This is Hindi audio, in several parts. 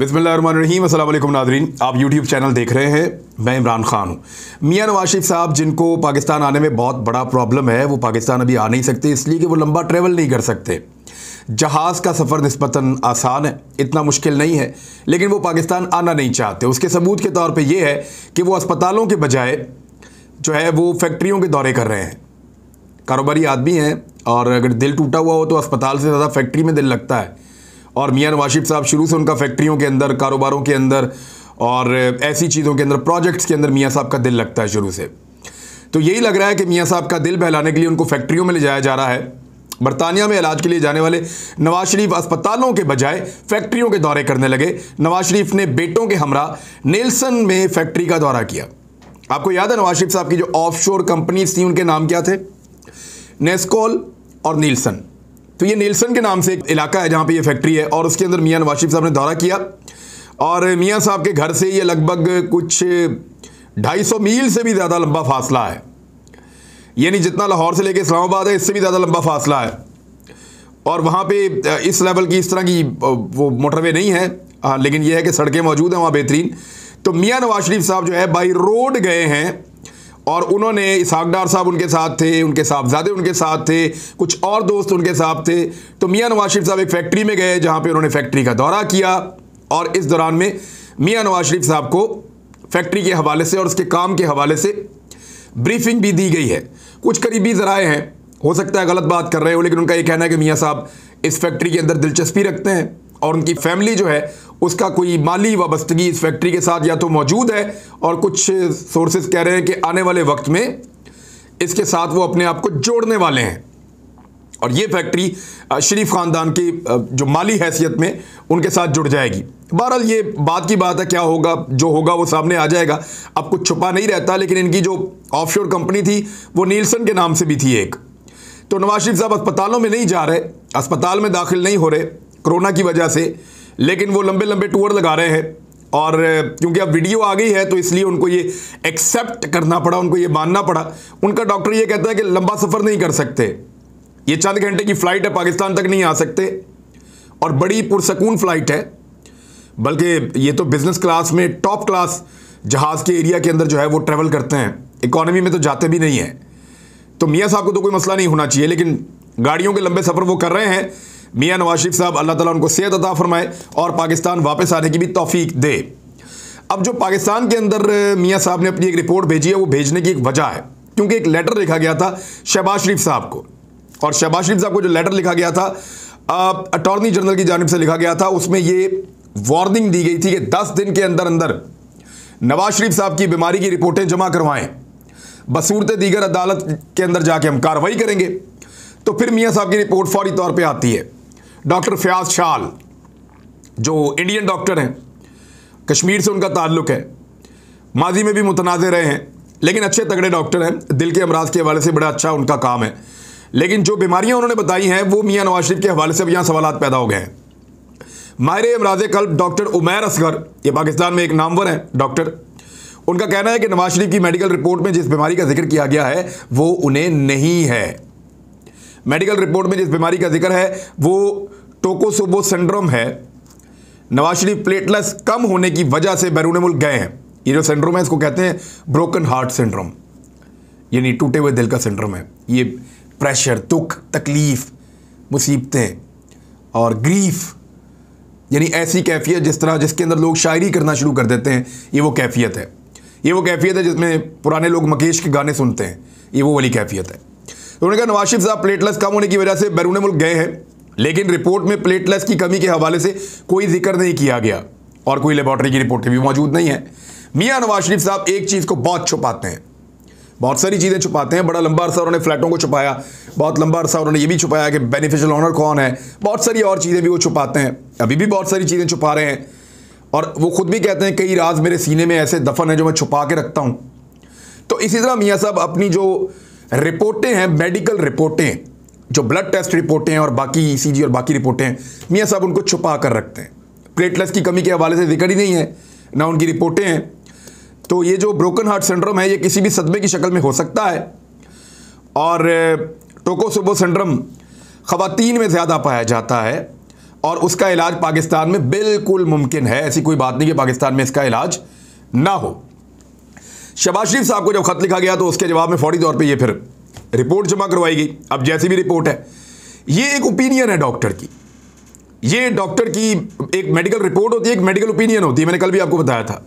बिस्मिल्लाहिर्रहमानिर्रहीम। अस्सलाम वालेकुम नाज़रीन, आप यूट्यूब चैनल देख रहे हैं। मैं इमरान खान हूँ। मियां नवाज शरीफ साहब जिनको पाकिस्तान आने में बहुत बड़ा प्रॉब्लम है, वो पाकिस्तान अभी आ नहीं सकते इसलिए कि वो लंबा ट्रैवल नहीं कर सकते। जहाज़ का सफ़र निस्बतन आसान है, इतना मुश्किल नहीं है, लेकिन वो पाकिस्तान आना नहीं चाहते। उसके सबूत के तौर पर यह है कि वो अस्पतालों के बजाय जो है वो फैक्ट्रियों के दौरे कर रहे हैं। कारोबारी आदमी हैं और अगर दिल टूटा हुआ हो तो अस्पताल से ज़्यादा फैक्ट्री में दिल लगता है। और मियां नवाज शरीफ साहब शुरू से उनका फैक्ट्रियों के अंदर, कारोबारों के अंदर और ऐसी चीज़ों के अंदर, प्रोजेक्ट्स के अंदर मियां साहब का दिल लगता है शुरू से। तो यही लग रहा है कि मियां साहब का दिल बहलाने के लिए उनको फैक्ट्रियों में ले जाया जा रहा है। बरतानिया में इलाज के लिए जाने वाले नवाज शरीफ अस्पतालों के बजाय फैक्ट्रियों के दौरे करने लगे। नवाज शरीफ ने बेटों के हमरा नेल्सन में फैक्ट्री का दौरा किया। आपको याद है नवाज शरीफ साहब की जो ऑफशोर कंपनीज थी उनके नाम क्या थे? नेस्कोल और नीलसन। तो ये नीलसन के नाम से एक इलाका है जहाँ पे ये फैक्ट्री है और उसके अंदर मियां नवाज शरीफ साहब ने दौरा किया। और मियां साहब के घर से ये लगभग कुछ 250 मील से भी ज़्यादा लंबा फासला है। यानी जितना लाहौर से लेके इस्लामाबाद है, इससे भी ज़्यादा लंबा फासला है। और वहाँ पे इस लेवल की, इस तरह की वो मोटरवे नहीं है, लेकिन यह है कि सड़कें मौजूद हैं वहाँ बेहतरीन। तो मियां नवाज शरीफ साहब जो है बाई रोड गए हैं और उन्होंने, इसहाक डार साहब उनके साथ थे, उनके साहबजादे उनके साथ थे, कुछ और दोस्त उनके साथ थे। तो मियां नवाज शरीफ साहब एक फैक्ट्री में गए जहाँ पे उन्होंने फैक्ट्री का दौरा किया और इस दौरान में मियां नवाज शरीफ साहब को फैक्ट्री के हवाले से और उसके काम के हवाले से ब्रीफिंग भी दी गई है। कुछ करीबी ज़राए हैं, हो सकता है गलत बात कर रहे हो, लेकिन उनका ये कहना है कि मियां साहब इस फैक्ट्री के अंदर दिलचस्पी रखते हैं और उनकी फैमिली जो है उसका कोई माली वाबस्तगी इस फैक्ट्री के साथ या तो मौजूद है और कुछ सोर्सेज कह रहे हैं कि आने वाले वक्त में इसके साथ वो अपने आप को जोड़ने वाले हैं और ये फैक्ट्री शरीफ ख़ानदान की जो माली हैसियत में उनके साथ जुड़ जाएगी। बहरहाल ये बात की बात है, क्या होगा जो होगा वो सामने आ जाएगा। अब कुछ छुपा नहीं रहता, लेकिन इनकी जो ऑफशोर कंपनी थी वो नीलसन के नाम से भी थी एक। तो नवाज शरीफ साहब अस्पतालों में नहीं जा रहे, अस्पताल में दाखिल नहीं हो रहे कोरोना की वजह से, लेकिन वो लंबे लंबे टूर लगा रहे हैं। और क्योंकि अब वीडियो आ गई है तो इसलिए उनको ये एक्सेप्ट करना पड़ा, उनको ये मानना पड़ा। उनका डॉक्टर ये कहता है कि लंबा सफ़र नहीं कर सकते, ये चंद घंटे की फ़्लाइट है, पाकिस्तान तक नहीं आ सकते और बड़ी पुरसकून फ़्लाइट है, बल्कि ये तो बिज़नेस क्लास में टॉप क्लास जहाज़ के एरिया के अंदर जो है वो ट्रैवल करते हैं, इकॉनमी में तो जाते भी नहीं हैं। तो मियाँ साहब को तो कोई मसला नहीं होना चाहिए, लेकिन गाड़ियों के लंबे सफ़र वो कर रहे हैं। मियां नवाज शरीफ साहब अल्लाह ताला उनको सेहत अता फरमाए और पाकिस्तान वापस आने की भी तौफीक दे। अब जो पाकिस्तान के अंदर मियां साहब ने अपनी एक रिपोर्ट भेजी है, वो भेजने की एक वजह है क्योंकि एक लेटर लिखा गया था शहबाज शरीफ साहब को, और शहबाज शरीफ साहब को जो लेटर लिखा गया था अटॉर्नी जनरल की जानिब से लिखा गया था, उसमें ये वार्निंग दी गई थी कि 10 दिन के अंदर अंदर नवाज शरीफ साहब की बीमारी की रिपोर्टें जमा करवाएं, बसूरत दीगर अदालत के अंदर जाके हम कार्रवाई करेंगे। तो फिर मियां साहब की रिपोर्ट फौरी तौर पे आती है। डॉक्टर फयाज शाल जो इंडियन डॉक्टर हैं, कश्मीर से उनका ताल्लुक है, माजी में भी मुतनाज़ रहे हैं, लेकिन अच्छे तगड़े डॉक्टर हैं, दिल के अमराज के हवाले से बड़ा अच्छा उनका काम है। लेकिन जो बीमारियां उन्होंने बताई हैं वो मियां नवाज शरीफ के हवाले से अब यहाँ सवालात पैदा हो गए हैं। माहिर अमराज कल्ब डॉक्टर उमैर असगर, ये पाकिस्तान में एक नामवर हैं डॉक्टर, उनका कहना है कि नवाज शरीफ की मेडिकल रिपोर्ट में जिस बीमारी का जिक्र किया गया है वो उन्हें नहीं है। मेडिकल रिपोर्ट में जिस बीमारी का जिक्र है वो टोकोसोबो सिंड्रोम है। नवाज शरीफ प्लेटलेट्स कम होने की वजह से बैरून मुल्क गए हैं। ये जो सिंड्रोम है इसको कहते हैं ब्रोकन हार्ट सिंड्रोम, यानी टूटे हुए दिल का सिंड्रोम है। ये प्रेशर, दुख, तकलीफ, मुसीबतें और ग्रीफ, यानी ऐसी कैफियत जिसके अंदर लोग शायरी करना शुरू कर देते हैं, ये वो कैफियत है। ये वो कैफियत है जिसमें पुराने लोग मकेश के गाने सुनते हैं, ये वो वाली कैफियत है। तो उन्होंने कहा नवाज शरीफ साहब प्लेटलेट्स कम होने की वजह से बैरून मुल्क गए हैं, लेकिन रिपोर्ट में प्लेटलेट्स की कमी के हवाले से कोई जिक्र नहीं किया गया और कोई लेबॉर्ट्री की रिपोर्टें भी मौजूद नहीं है। मियां नवाज शरीफ साहब एक चीज़ को बहुत छुपाते हैं, बहुत सारी चीज़ें छुपाते हैं। बड़ा लंबा अरसा उन्होंने फ्लैटों को छुपाया, बहुत लंबा अरसा उन्होंने ये भी छुपाया कि बेनिफिशियल ओनर कौन है, बहुत सारी और चीज़ें भी वो छुपाते हैं, अभी भी बहुत सारी चीज़ें छुपा रहे हैं। और वो खुद भी कहते हैं कई राज मेरे सीने में ऐसे दफन है जो मैं छुपा के रखता हूँ। तो इसी तरह मियां साहब अपनी जो रिपोर्टें हैं, मेडिकल रिपोर्टें, जो ब्लड टेस्ट रिपोर्टें हैं और बाकी ईसीजी और बाकी रिपोर्टें हैं, मियां साहब उनको छुपा कर रखते हैं। प्लेटलेट्स की कमी के हवाले से जिक्र ही नहीं है, ना उनकी रिपोर्टें हैं। तो ये जो ब्रोकन हार्ट सिंड्रोम है ये किसी भी सदमे की शक्ल में हो सकता है और टोकोसोबो सिंड्रोम ख़वातीन में ज़्यादा पाया जाता है और उसका इलाज पाकिस्तान में बिल्कुल मुमकिन है। ऐसी कोई बात नहीं कि पाकिस्तान में इसका इलाज ना हो। शहबाज शरीफ साहब को जब खत लिखा गया तो उसके जवाब में फौरी तौर पे ये फिर रिपोर्ट जमा करवाई गई। अब जैसी भी रिपोर्ट है, ये एक ओपिनियन है डॉक्टर की, ये डॉक्टर की एक मेडिकल रिपोर्ट होती है, एक मेडिकल ओपिनियन होती है। मैंने कल भी आपको बताया था,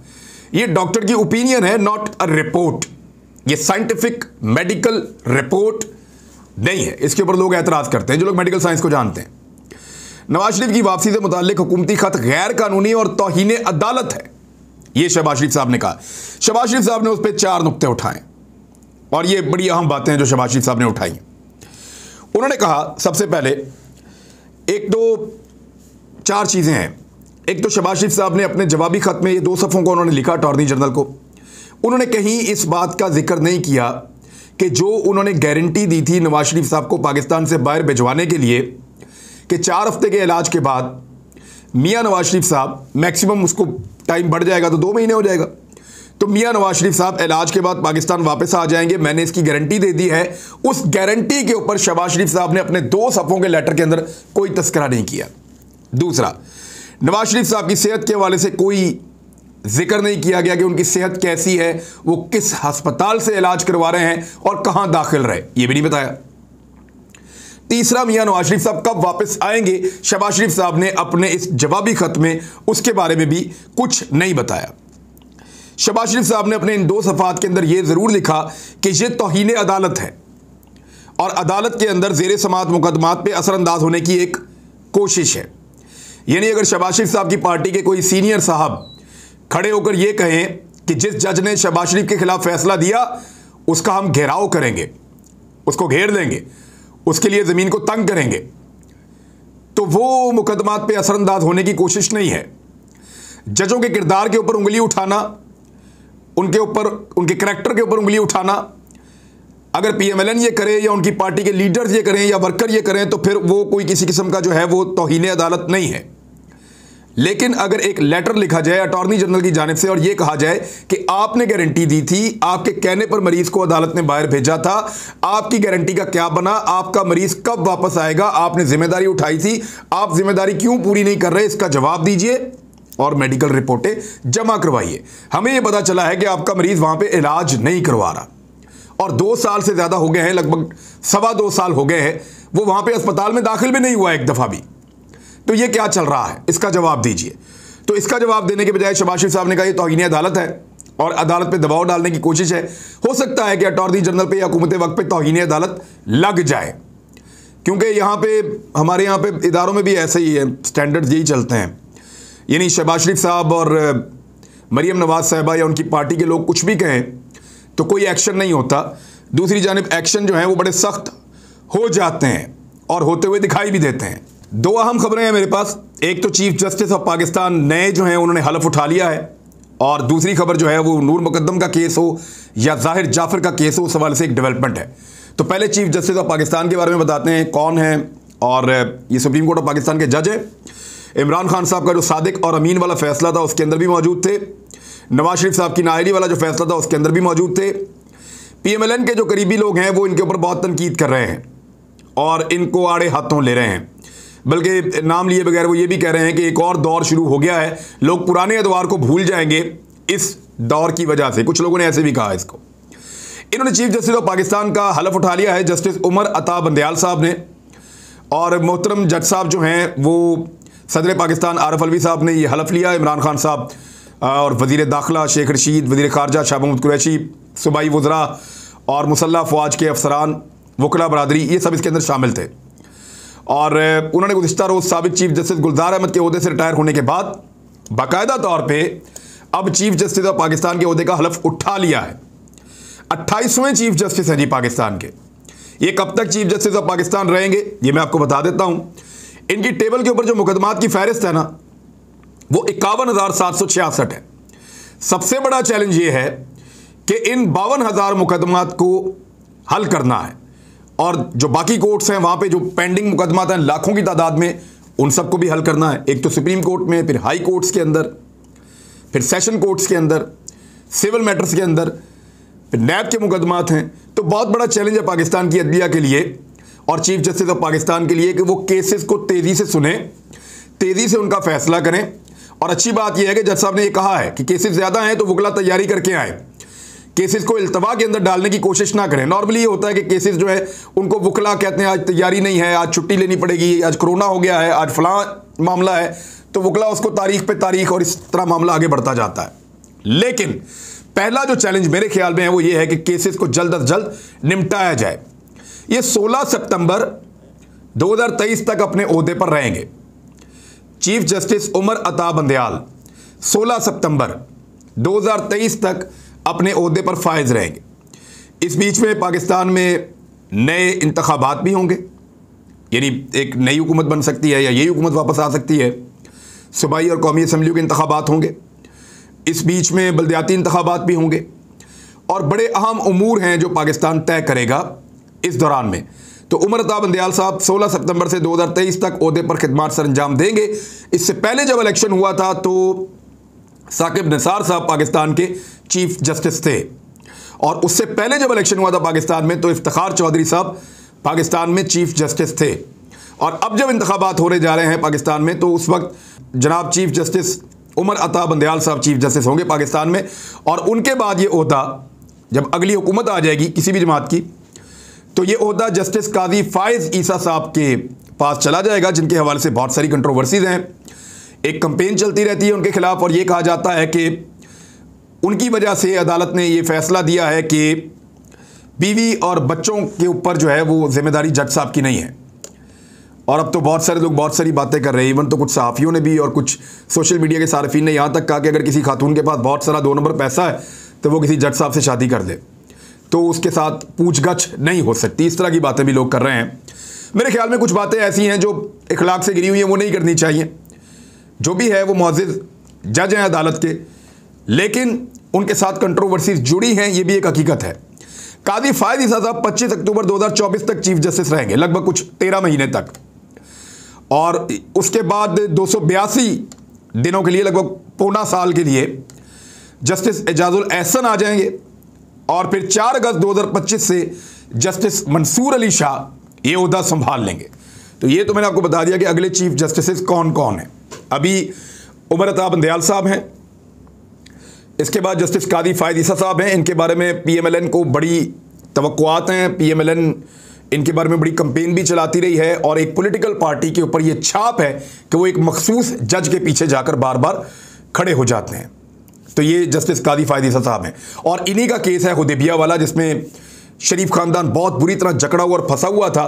ये डॉक्टर की ओपिनियन है, नॉट अ रिपोर्ट। ये साइंटिफिक मेडिकल रिपोर्ट नहीं है। इसके ऊपर लोग एतराज करते हैं, जो लोग मेडिकल साइंस को जानते हैं। नवाज शरीफ की वापसी से मुताल्लिक हुकूमती खत गैर कानूनी और तौहीन अदालत है, ये शहबाज शरीफ साहब ने कहा। शहबाज शरीफ साहब ने उस पर 4 नुक्ते उठाए और ये बड़ी अहम बातें हैं जो शहबाज शरीफ साहब ने उठाई। उन्होंने कहा सबसे पहले एक तो 4 चीज़ें हैं। एक तो शहबाज शरीफ साहब ने अपने जवाबी खत में ये 2 सफ़ों को उन्होंने लिखा अटॉर्नी जनरल को। उन्होंने कहीं इस बात का जिक्र नहीं किया कि जो उन्होंने गारंटी दी थी नवाज शरीफ साहब को पाकिस्तान से बाहर भिजवाने के लिए कि 4 हफ्ते के इलाज के बाद मियां नवाज शरीफ साहब, मैक्सिमम उसको टाइम बढ़ जाएगा तो 2 महीने हो जाएगा, तो मियां नवाज शरीफ साहब इलाज के बाद पाकिस्तान वापस आ जाएंगे, मैंने इसकी गारंटी दे दी है। उस गारंटी के ऊपर शहबाज शरीफ साहब ने अपने 2 सफ़ों के लेटर के अंदर कोई तस्करा नहीं किया। दूसरा, नवाज शरीफ साहब की सेहत के हवाले से कोई जिक्र नहीं किया गया कि उनकी सेहत कैसी है, वो किस अस्पताल से इलाज करवा रहे हैं और कहां दाखिल रहे, ये भी नहीं बताया। तीसरा, मियां नवाज शरीफ साहब कब वापस आएंगे, शहबाज शरीफ साहब ने अपने इस जवाबी खत में उसके बारे में भी कुछ नहीं बताया। शहबाज शरीफ साहब ने अपने इन 2 सफ़ात के अंदर यह ज़रूर लिखा कि यह तौहीन अदालत है और अदालत के अंदर ज़ेर समाअत मुकदमात पे असरअंदाज होने की एक कोशिश है। यानी अगर शहबाज शरीफ साहब की पार्टी के कोई सीनियर साहब खड़े होकर यह कहें कि जिस जज ने शहबाज शरीफ के खिलाफ फैसला दिया उसका हम घेराव करेंगे, उसको घेर देंगे, उसके लिए ज़मीन को तंग करेंगे, तो वो मुकदमात पे असरअंदाज होने की कोशिश नहीं है। जजों के किरदार के ऊपर उंगली उठाना, उनके ऊपर, उनके करैक्टर के ऊपर उंगली उठाना, अगर PMLN ये करे या उनकी पार्टी के लीडर्स ये करें या वर्कर ये करें तो फिर वो कोई किसी किस्म का जो है वो तौहीन अदालत नहीं है। लेकिन अगर एक लेटर लिखा जाए अटॉर्नी जनरल की जानिब से और यह कहा जाए कि आपने गारंटी दी थी, आपके कहने पर मरीज को अदालत ने बाहर भेजा था, आपकी गारंटी का क्या बना, आपका मरीज कब वापस आएगा, आपने जिम्मेदारी उठाई थी, आप जिम्मेदारी क्यों पूरी नहीं कर रहे, इसका जवाब दीजिए और मेडिकल रिपोर्टें जमा करवाइए। हमें यह पता चला है कि आपका मरीज वहां पर इलाज नहीं करवा रहा और 2 साल से ज़्यादा हो गए हैं, लगभग 2.25 साल हो गए हैं, वो वहां पर अस्पताल में दाखिल भी नहीं हुआ एक दफ़ा भी। तो ये क्या चल रहा है, इसका जवाब दीजिए। तो इसका जवाब देने के बजाय शहबाज शरीफ साहब ने कहा ये तौहीन अदालत है और अदालत पे दबाव डालने की कोशिश है। हो सकता है कि अटॉर्नी जनरल पे या हुकूमत वक्त पे तौहीन अदालत लग जाए, क्योंकि यहाँ पे हमारे यहाँ पे इदारों में भी ऐसे ही है, स्टैंडर्ड्स यही चलते हैं। यानी शहबाज शरीफ साहब और मरीम नवाज साहिबा या उनकी पार्टी के लोग कुछ भी कहें तो कोई एक्शन नहीं होता, दूसरी जानिब एक्शन जो है वो बड़े सख्त हो जाते हैं और होते हुए दिखाई भी देते हैं। 2 अहम खबरें हैं मेरे पास। एक तो चीफ जस्टिस ऑफ पाकिस्तान नए जो हैं उन्होंने हलफ उठा लिया है और दूसरी खबर जो है वो नूर मुकद्दम का केस हो या जाहिर जाफर का केस हो, उस हवाले से एक डेवलपमेंट है। तो पहले चीफ जस्टिस ऑफ पाकिस्तान के बारे में बताते हैं कौन है। और ये सुप्रीम कोर्ट ऑफ पाकिस्तान के जज है। इमरान खान साहब का जो सादिक और अमीन वाला फैसला था उसके अंदर भी मौजूद थे। नवाज शरीफ साहब की नाअहली वाला जो फैसला था उसके अंदर भी मौजूद थे। PMLN के जो करीबी लोग हैं वो इनके ऊपर बहुत तनकीद कर रहे हैं और इनको आड़े हाथों ले रहे हैं, बल्कि नाम लिए बगैर वो ये भी कह रहे हैं कि एक और दौर शुरू हो गया है, लोग पुराने अदवार को भूल जाएंगे इस दौर की वजह से। कुछ लोगों ने ऐसे भी कहा इसको। इन्होंने चीफ जस्टिस ऑफ पाकिस्तान का हलफ उठा लिया है जस्टिस उमर अता बंदयाल साहब ने, और मोहतरम जज साहब जो हैं वो सदर पाकिस्तान आरिफ अलवी साहब ने ये हलफ लिया। इमरान खान साहब और वज़ीर दाखिला शेख रशीद, वज़ीर ख़ारजा शाह महमूद कुरैशी, सूबाई वज़रा और मुसल्लह फ़ौज के अफसरान, वकला बरादरी, ये सब इसके अंदर शामिल थे। और उन्होंने गुज़िश्ता रोज़ साबिक़ चीफ जस्टिस गुलजार अहमद के ओहदे से रिटायर होने के बाद बाकायदा तौर पर अब चीफ जस्टिस ऑफ पाकिस्तान के ओहदे का हलफ उठा लिया है। 28वें चीफ जस्टिस हैं जी पाकिस्तान के। ये कब तक चीफ जस्टिस ऑफ पाकिस्तान रहेंगे ये मैं आपको बता देता हूँ। इनकी टेबल के ऊपर जो मुकदमात की फहरिस्त है ना वो 51,766 है। सबसे बड़ा चैलेंज ये है कि इन 52,000 मुकदमात को हल करना है और जो बाकी कोर्ट्स हैं वहाँ पे जो पेंडिंग मुकदमात हैं लाखों की तादाद में, उन सबको भी हल करना है। एक तो सुप्रीम कोर्ट में, फिर हाई कोर्ट्स के अंदर, फिर सेशन कोर्ट्स के अंदर, सिविल मैटर्स के अंदर, फिर नैब के मुकदमात हैं। तो बहुत बड़ा चैलेंज है पाकिस्तान की अदलिया के लिए और चीफ जस्टिस ऑफ पाकिस्तान के लिए कि वो केसेस को तेज़ी से सुने तेजी से उनका फैसला करें। और अच्छी बात यह है कि जज साहब ने यह कहा है कि केसेस ज्यादा हैं तो वकला तैयारी करके आए, केसेस को इल्तवा के अंदर डालने की कोशिश ना करें। नॉर्मली ये होता है कि केसेस जो है उनको वकला कहते हैं आज तैयारी नहीं है, आज छुट्टी लेनी पड़ेगी, आज कोरोना हो गया है, आज फलां मामला है, तो वकला उसको तारीख पे तारीख और इस तरह मामला आगे बढ़ता जाता है। लेकिन पहला जो चैलेंज मेरे ख्याल में है वो ये है कि केसेस को जल्द अज जल्द निपटाया जाए। ये 16 सितंबर 2023 तक अपने ओहदे पर रहेंगे चीफ जस्टिस उमर अता बंदयाल। 16 सितंबर 2023 तक अपने ओहदे पर फायज रहेंगे। इस बीच में पाकिस्तान में नए इंतखाबात भी होंगे, यानी एक नई हुकूमत बन सकती है या यही हुकूमत वापस आ सकती है। सूबाई और कौमी असम्बलियों के इंतखाबात होंगे, इस बीच में बल्दियाती इंतखाबात भी होंगे और बड़े अहम उमूर हैं जो पाकिस्तान तय करेगा इस दौरान में। तो उमर अता बंदयाल साहब 16 सितंबर से 2023 तक ओहदे पर खिदमत सर अंजाम देंगे। इससे पहले जब इलेक्शन हुआ था तो साकिब निसार साहब पाकिस्तान के चीफ जस्टिस थे, और उससे पहले जब इलेक्शन हुआ था पाकिस्तान में तो इफ्तिखार चौधरी साहब पाकिस्तान में चीफ जस्टिस थे। और अब जब इंतखाबात होने जा रहे हैं पाकिस्तान में तो उस वक्त जनाब चीफ जस्टिस उमर अता बंदयाल साहब चीफ जस्टिस होंगे पाकिस्तान में। और उनके बाद ये ओहदा जब अगली हुकूमत आ जाएगी किसी भी जमात की तो ये ओहदा जस्टिस काजी फायज ईसा साहब के पास चला जाएगा, जिनके हवाले से बहुत सारी कंट्रोवर्सीज हैं। एक कंपेन चलती रहती है उनके खिलाफ और ये कहा जाता है कि उनकी वजह से अदालत ने ये फैसला दिया है कि बीवी और बच्चों के ऊपर जो है वो जिम्मेदारी जज साहब की नहीं है। और अब तो बहुत सारे लोग बहुत सारी बातें कर रहे हैं, इवन तो कुछ सहाफ़ियों ने भी और कुछ सोशल मीडिया के सार्फिन ने यहाँ तक कहा कि अगर किसी खातून के पास बहुत सारा 2 नंबर पैसा है तो वो किसी जज साहब से शादी कर ले तो उसके साथ पूछगछ नहीं हो सकती। इस तरह की बातें भी लोग कर रहे हैं। मेरे ख्याल में कुछ बातें ऐसी हैं जो इखलाक से गिरी हुई हैं, वो नहीं करनी चाहिए। जो भी है वो मुअज़्ज़िज़ जज हैं अदालत के, लेकिन उनके साथ कंट्रोवर्सीज जुड़ी हैं, ये भी एक हकीकत है। काजी फायज ईसा साहब 25 अक्टूबर 2024 तक चीफ जस्टिस रहेंगे, लगभग कुछ 13 महीने तक, और उसके बाद 282 दिनों के लिए, लगभग पौना साल के लिए जस्टिस एजाजुल एहसन आ जाएंगे। और फिर 4 अगस्त 2025 से जस्टिस मंसूर अली शाह ये ओहदा संभाल लेंगे। तो ये तो मैंने आपको बता दिया कि अगले चीफ जस्टिस कौन कौन है। अभी उमर अता बंदयाल साहब हैं, इसके बाद जस्टिस काजी फायज ईसा साहब हैं। इनके बारे में PMLN को बड़ी तवक्कुआत हैं, PMLN इनके बारे में बड़ी कंपेन भी चलाती रही है और एक पॉलिटिकल पार्टी के ऊपर ये छाप है कि वो एक मखसूस जज के पीछे जाकर बार बार खड़े हो जाते हैं। तो ये जस्टिस काजी फायज ईसा साहब हैं और इन्हीं का केस है हुदैबिया वाला, जिसमें शरीफ खानदान बहुत बुरी तरह जकड़ा हुआ और फंसा हुआ था,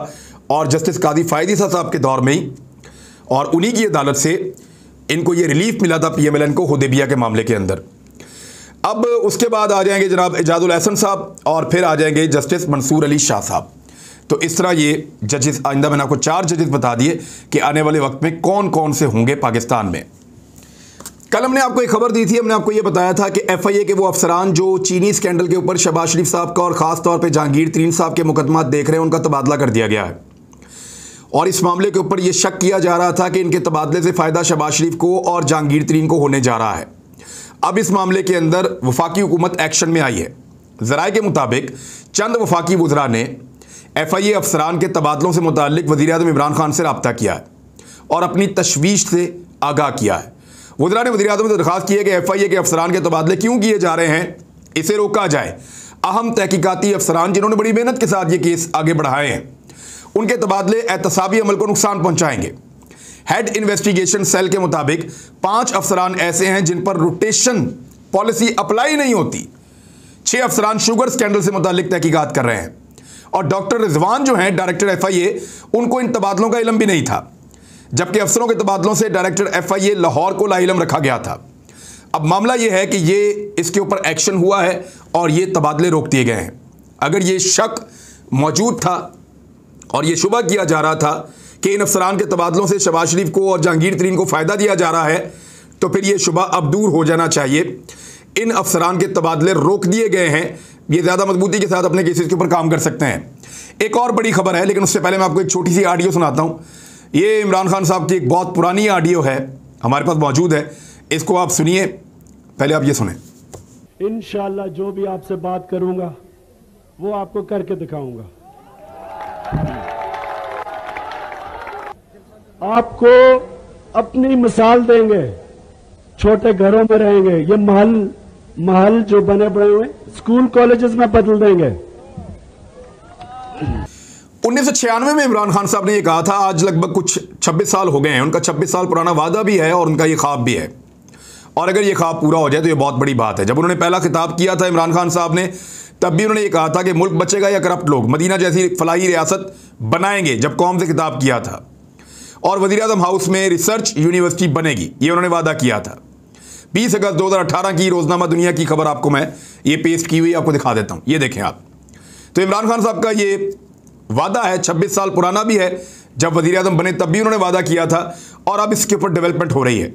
और जस्टिस काजी फायज ईसा साहब के दौर में ही और उन्हीं की अदालत से इनको ये रिलीफ मिला था PMLN को हुदैबिया के मामले के अंदर। अब उसके बाद आ जाएंगे जनाब एजाजुल एहसन साहब और फिर आ जाएंगे जस्टिस मंसूर अली शाह साहब। तो इस तरह ये जजेस आइंदा मैंने आपको 4 जजेस बता दिए कि आने वाले वक्त में कौन कौन से होंगे पाकिस्तान में। कल हमने आपको एक खबर दी थी, हमने आपको ये बताया था कि FIA के वो अफसरान जो चीनी स्कैंडल के ऊपर शहबाज शरीफ साहब का और ख़ास तौर पे जहांगीर तरीन साहब के मुकदमा देख रहे हैं, उनका तबादला कर दिया गया है। और इस मामले के ऊपर ये शक किया जा रहा था कि इनके तबादले से फ़ायदा शहबाज शरीफ को और जहांगीर तरीन को होने जा रहा है। अब इस मामले के अंदर वफाकी हुकूमत एक्शन में आई है। ज़राए के मुताबिक चंद वफाकी वज़रा ने FIA अफसरान के तबादलों से मुताल्लिक वज़ीर-ए-आज़म इमरान खान से रब्ता किया है और अपनी तशवीश से आगाह किया है। वज़रा ने वज़ीर-ए-आज़म से दरख्वास्त की है कि FIA के अफसरान के तबादले क्यों किए जा रहे हैं, इसे रोका जाए। अहम तहकीकाती अफसरान जिन्होंने बड़ी मेहनत के साथ ये केस आगे बढ़ाए हैं, उनके तबादले एहतसाबी अमल को नुकसान पहुँचाएंगे। हेड इन्वेस्टिगेशन सेल के मुताबिक 5 अफसरान ऐसे हैं जिन पर रोटेशन पॉलिसी अप्लाई नहीं होती। 6 अफसरान शुगर स्कैंडल से मुताल्लिक तहकीकात कर रहे हैं और डॉक्टर रिजवान जो हैं डायरेक्टर FIA, उनको इन तबादलों का इल्म भी नहीं था, जबकि अफसरों के तबादलों से डायरेक्टर FIA लाहौर को लाइलम रखा गया था। अब मामला यह है कि ये इसके ऊपर एक्शन हुआ है और ये तबादले रोक दिए गए हैं। अगर ये शक मौजूद था और ये शुबा किया जा रहा था कि इन अफसरान के तबादलों से शहबाज शरीफ को और जहांगीर तरीन को फ़ायदा दिया जा रहा है, तो फिर ये शुबा अब दूर हो जाना चाहिए। इन अफसरान के तबादले रोक दिए गए हैं, ये ज़्यादा मजबूती के साथ अपने केसेस के ऊपर काम कर सकते हैं। एक और बड़ी खबर है, लेकिन उससे पहले मैं आपको एक छोटी सी ऑडियो सुनाता हूँ। ये इमरान खान साहब की एक बहुत पुरानी ऑडियो है, हमारे पास मौजूद है, इसको आप सुनिए। पहले आप ये सुने। इंशाअल्लाह जो भी आपसे बात करूंगा वो आपको करके दिखाऊंगा। आपको अपनी मिसाल देंगे, छोटे घरों में रहेंगे, ये महल जो बने पड़े हुए स्कूल कॉलेजेस में बदल देंगे। 1996 में इमरान खान साहब ने ये कहा था, आज लगभग कुछ 26 साल हो गए हैं। उनका 26 साल पुराना वादा भी है और उनका ये ख्वाब भी है, और अगर ये ख्वाब पूरा हो जाए तो ये बहुत बड़ी बात है। जब उन्होंने पहला खिताब किया था इमरान खान साहब ने, तब भी उन्होंने ये कहा था कि मुल्क बचेगा या करप्ट लोग, मदीना जैसी फलाही रियासत बनाएंगे, जब कौम से खिताब किया था। और वज़ीर-ए-आज़म हाउस में रिसर्च यूनिवर्सिटी बनेगी, ये उन्होंने वादा किया था। 20 अगस्त 2018 की रोज़नामा दुनिया की खबर आपको मैं ये पेस्ट की हुई आपको दिखा देता हूँ, ये देखें आप। तो इमरान खान साहब का ये वादा है, 26 साल पुराना भी है। जब वज़ीर-ए-आज़म बने तब भी उन्होंने वादा किया था, और अब इसके ऊपर डेवलपमेंट हो रही है।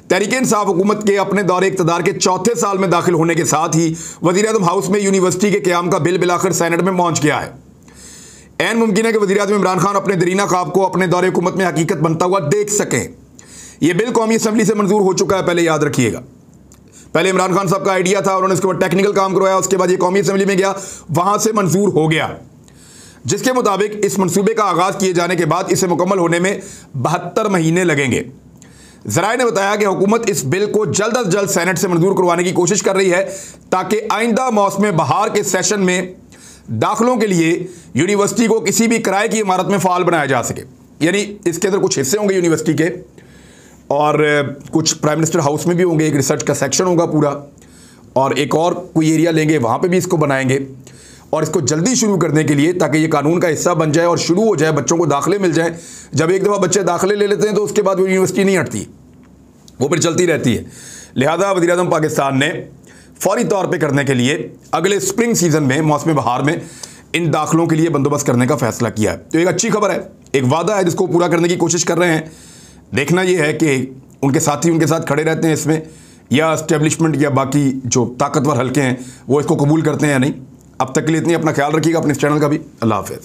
तहरीक-ए-इंसाफ हुकूमत के अपने दौरे इक़्तिदार के चौथे साल में दाखिल होने के साथ ही वज़ीर-ए-आज़म हाउस में यूनिवर्सिटी के क़याम का बिल बिलाखिर सेनेट में पहुंच गया है। ऐन मुमकिन है कि वज़ीर-ए-आज़म इमरान खान अपने दरीना ख्वाब को अपने दौरे हुकूमत में हकीकत बनता हुआ देख सकें। यह बिल कौमी असम्बली से मंजूर हो चुका है, पहले याद रखिएगा। पहले इमरान खान साहब का आइडिया था, उन्होंने उसके बाद टेक्निकल काम करवाया, उसके बाद ये कौमी असम्बली में गया, वहां से मंजूर हो गया, जिसके मुताबिक इस मनसूबे का आगाज़ किए जाने के बाद इसे मुकम्मल होने में 72 महीने लगेंगे। ज़राए ने बताया कि हुकूमत इस बिल को जल्द अज जल्द सेनेट से मंजूर करवाने की कोशिश कर रही है, ताकि आइंदा मौसम बहार के सेशन में दाखिलों के लिए यूनिवर्सिटी को किसी भी किराए की इमारत में फ़ाल बनाया जा सके। यानी इसके अंदर कुछ हिस्से होंगे यूनिवर्सिटी के, और कुछ प्राइम मिनिस्टर हाउस में भी होंगे, एक रिसर्च का सेक्शन होगा पूरा, और एक और कोई एरिया लेंगे, वहाँ पे भी इसको बनाएंगे। और इसको जल्दी शुरू करने के लिए, ताकि ये कानून का हिस्सा बन जाए और शुरू हो जाए, बच्चों को दाखिले मिल जाए। जब एक दफ़ा बच्चे दाखिले ले लेते हैं तो उसके बाद वो यूनिवर्सिटी नहीं हटती, वो फिर चलती रहती है। लिहाजा वज़ीर-ए-आज़म पाकिस्तान ने फौरी तौर पे करने के लिए अगले स्प्रिंग सीज़न में, मौसम बहार में, इन दाखिलों के लिए बंदोबस्त करने का फैसला किया है। तो एक अच्छी खबर है, एक वादा है जिसको पूरा करने की कोशिश कर रहे हैं। देखना यह है कि उनके साथी उनके साथ खड़े रहते हैं इसमें, या एस्टेब्लिशमेंट या बाकी जो ताकतवर हल्के हैं वो इसको कबूल करते हैं या नहीं। अब तक के लिए इतनी, अपना ख्याल रखिएगा, अपने इस चैनल का भी। अल्लाह हाफ़िज़।